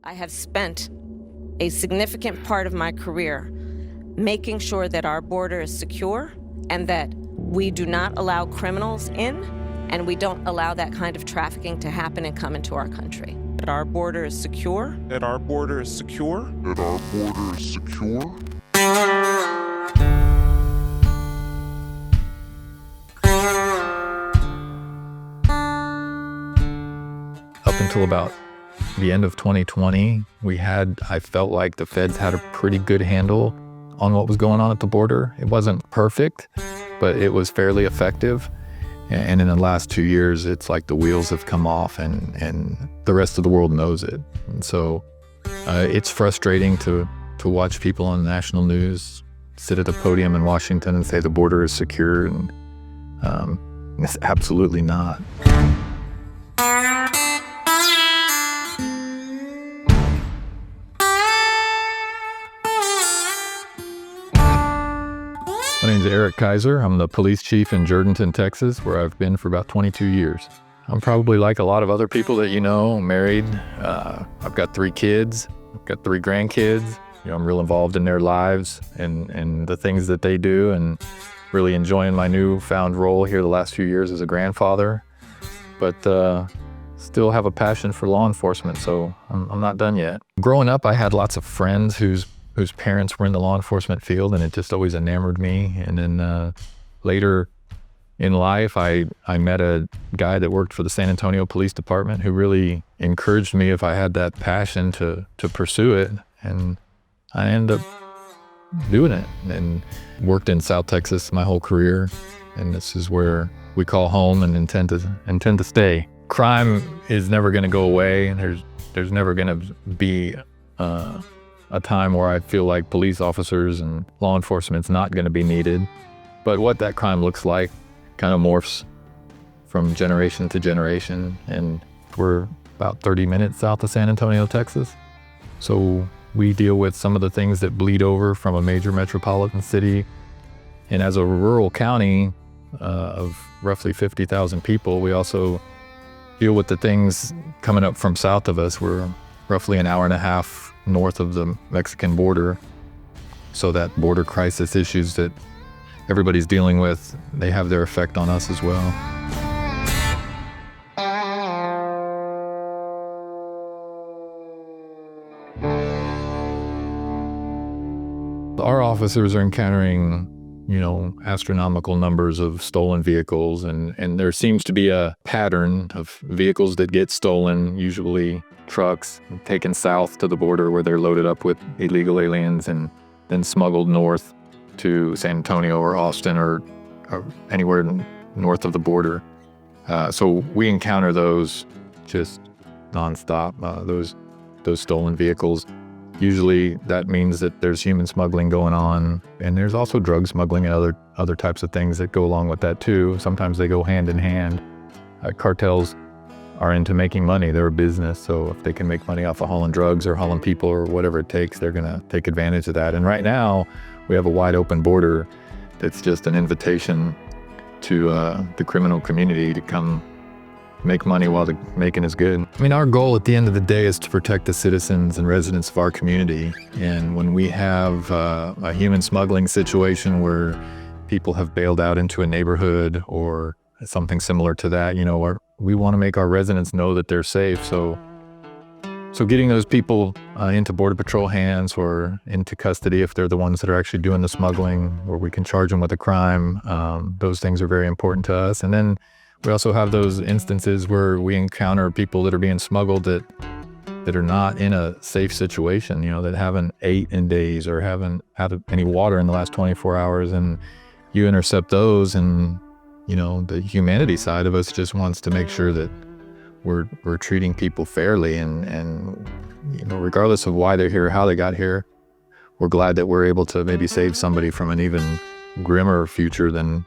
I have spent a significant part of my career making sure that our border is secure and that we do not allow criminals in and we don't allow that kind of trafficking to happen and come into our country. That our border is secure. That our border is secure. That our border is secure. Up until about the end of 2020, I felt like the feds had a pretty good handle on what was going on at the border. It wasn't perfect, but it was fairly effective. And in the last 2 years, it's like the wheels have come off and the rest of the world knows it. And so it's frustrating to watch people on the national news sit at a podium in Washington and say the border is secure, and it's absolutely not. My name is Kaiser. I'm the police chief in Jourdanton, Texas, where I've been for about 22 years. I'm probably like a lot of other people that you know, married. I've got 3 kids. I've got 3 grandkids. I'm real involved in their lives and the things that they do, and really enjoying my newfound role here the last few years as a grandfather. But still have a passion for law enforcement, so I'm not done yet. Growing up, I had lots of friends whose parents were in the law enforcement field, and it just always enamored me. And then later in life, I met a guy that worked for the San Antonio Police Department who really encouraged me if I had that passion to pursue it. And I ended up doing it and worked in South Texas my whole career. And this is where we call home and intend to stay. Crime is never going to go away, and there's never going to be a time where I feel like police officers and law enforcement's not going to be needed. But what that crime looks like kind of morphs from generation to generation. And we're about 30 minutes south of San Antonio, Texas. So we deal with some of the things that bleed over from a major metropolitan city. And as a rural county of roughly 50,000 people, we also deal with the things coming up from south of us. We're roughly an hour and a half north of the Mexican border. So that border crisis issues that everybody's dealing with, they have their effect on us as well. Our officers are encountering, astronomical numbers of stolen vehicles, and there seems to be a pattern of vehicles that get stolen, usually trucks, taken south to the border where they're loaded up with illegal aliens and then smuggled north to San Antonio or Austin or anywhere north of the border. So we encounter those just nonstop, those stolen vehicles. Usually that means that there's human smuggling going on, and there's also drug smuggling and other types of things that go along with that too. Sometimes they go hand in hand. Cartels are into making money. They're a business, so if they can make money off of hauling drugs or hauling people or whatever it takes, they're gonna take advantage of that. And right now, we have a wide open border that's just an invitation to the criminal community to come make money while the making is good. I mean, our goal at the end of the day is to protect the citizens and residents of our community. And when we have a human smuggling situation where people have bailed out into a neighborhood or something similar to that, we want to make our residents know that they're safe. So getting those people into Border Patrol hands or into custody if they're the ones that are actually doing the smuggling, or we can charge them with a crime, those things are very important to us. And then we also have those instances where we encounter people that are being smuggled that are not in a safe situation, that haven't ate in days or haven't had any water in the last 24 hours. And you intercept those, and the humanity side of us just wants to make sure that we're treating people fairly, and regardless of why they're here, how they got here, we're glad that we're able to maybe save somebody from an even grimmer future than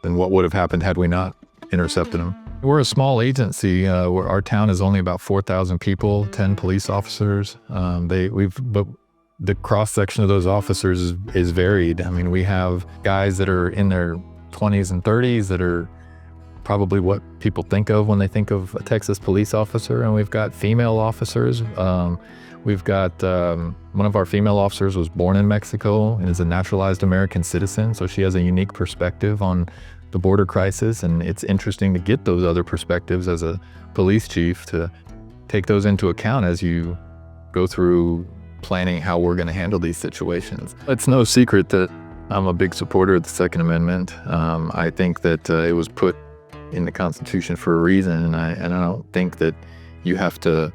what would have happened had we not intercepted them. We're a small agency. Our town is only about 4,000 people, 10 police officers. But the cross section of those officers is varied. I mean, we have guys that are in their 20s and 30s that are probably what people think of when they think of a Texas police officer, and we've got female officers. We've got one of our female officers was born in Mexico and is a naturalized American citizen, so she has a unique perspective on the border crisis, and it's interesting to get those other perspectives as a police chief, to take those into account as you go through planning how we're going to handle these situations. It's no secret that I'm a big supporter of the Second Amendment. I think that it was put in the Constitution for a reason, and I don't think that you have to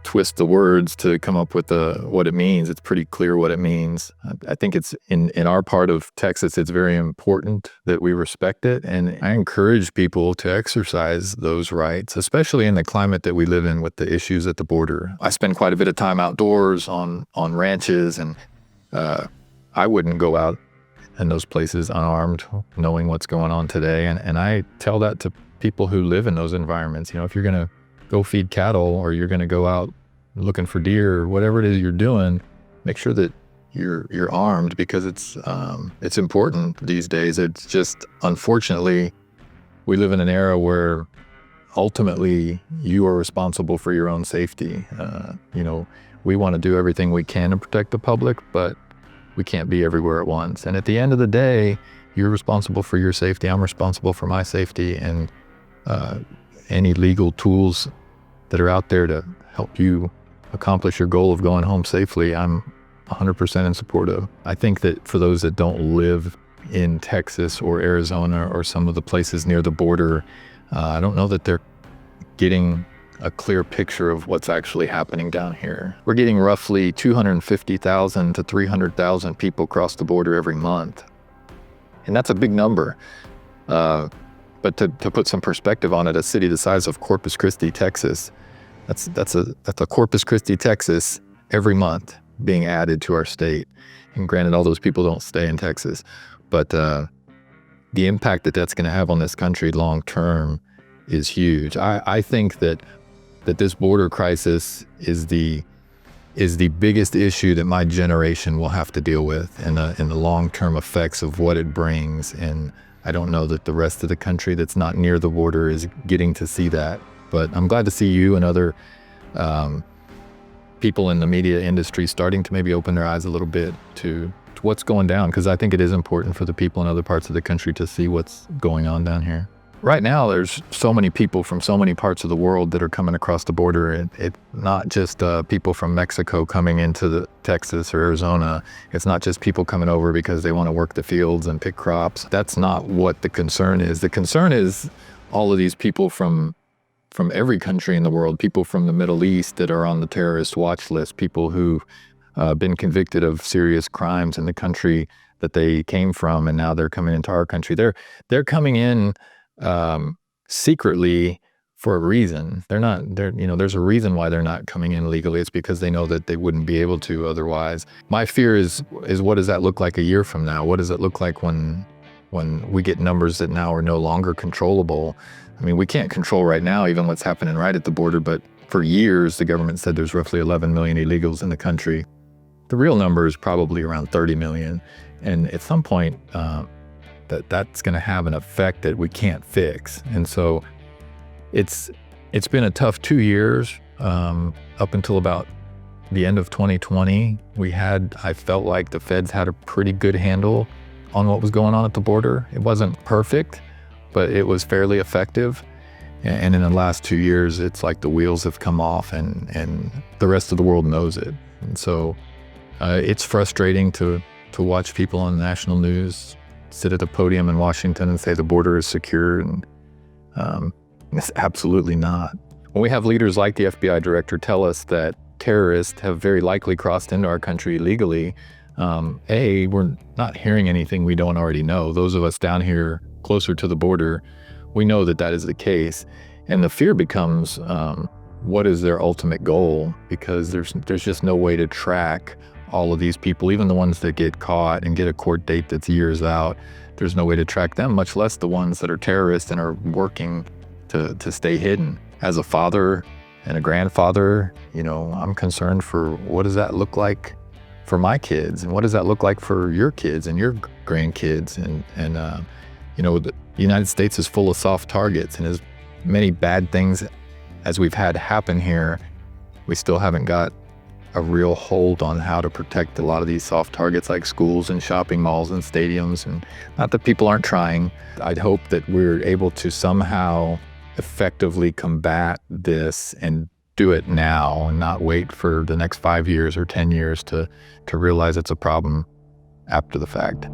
twist the words to come up with what it means. It's pretty clear what it means. I think it's in our part of Texas, it's very important that we respect it. And I encourage people to exercise those rights, especially in the climate that we live in with the issues at the border. I spend quite a bit of time outdoors on ranches, and I wouldn't go out in those places unarmed, knowing what's going on today. And I tell that to people who live in those environments. You know, if you're going to go feed cattle, or you're going to go out looking for deer, or whatever it is you're doing, make sure that you're armed, because it's important these days. It's just, unfortunately, we live in an era where ultimately you are responsible for your own safety. You know, we want to do everything we can to protect the public, but we can't be everywhere at once. And at the end of the day, you're responsible for your safety. I'm responsible for my safety, and any legal tools that are out there to help you accomplish your goal of going home safely, I'm 100% in support of. I think that for those that don't live in Texas or Arizona or some of the places near the border, I don't know that they're getting a clear picture of what's actually happening down here. We're getting roughly 250,000 to 300,000 people cross the border every month. And that's a big number. But to put some perspective on it, a city the size of Corpus Christi, Texas, that's a Corpus Christi, Texas every month being added to our state. And granted, all those people don't stay in Texas, but the impact that that's going to have on this country long term is huge. I think that this border crisis is the biggest issue that my generation will have to deal with, and the long-term effects of what it brings. And I don't know that the rest of the country that's not near the border is getting to see that. But I'm glad to see you and other people in the media industry starting to maybe open their eyes a little bit to what's going down, because I think it is important for the people in other parts of the country to see what's going on down here. Right now, there's so many people from so many parts of the world that are coming across the border. It's not just people from Mexico coming into Texas or Arizona. It's not just people coming over because they want to work the fields and pick crops. That's not what the concern is. The concern is all of these people from every country in the world, people from the Middle East that are on the terrorist watch list, people who've been convicted of serious crimes in the country that they came from, and now they're coming into our country. They're coming in secretly for a reason. There's a reason why they're not coming in legally. It's because they know that they wouldn't be able to otherwise. My fear is what does that look like a year from now? What does it look like when we get numbers that now are no longer controllable? I mean, we can't control right now even what's happening right at the border, but for years the government said there's roughly 11 million illegals in the country. The real number is probably around 30 million. And at some point, that's going to have an effect that we can't fix. And so it's been a tough 2 years up until about the end of 2020. I felt like the feds had a pretty good handle on what was going on at the border. It wasn't perfect, but it was fairly effective. And in the last 2 years, it's like the wheels have come off, and the rest of the world knows it. And so it's frustrating to watch people on the national news sit at a podium in Washington and say the border is secure, and it's absolutely not. When we have leaders like the FBI director tell us that terrorists have very likely crossed into our country illegally, we're not hearing anything we don't already know. Those of us down here closer to the border, we know that is the case. And the fear becomes, what is their ultimate goal? Because there's just no way to track all of these people, even the ones that get caught and get a court date that's years out. There's no way to track them, much less the ones that are terrorists and are working to stay hidden. As a father and a grandfather, I'm concerned for what does that look like for my kids, and what does that look like for your kids and your grandkids. And the United States is full of soft targets, and as many bad things as we've had happen here, we still haven't got a real hold on how to protect a lot of these soft targets like schools and shopping malls and stadiums. And not that people aren't trying. I'd hope that we're able to somehow effectively combat this and do it now and not wait for the next 5 years or 10 years to realize it's a problem after the fact.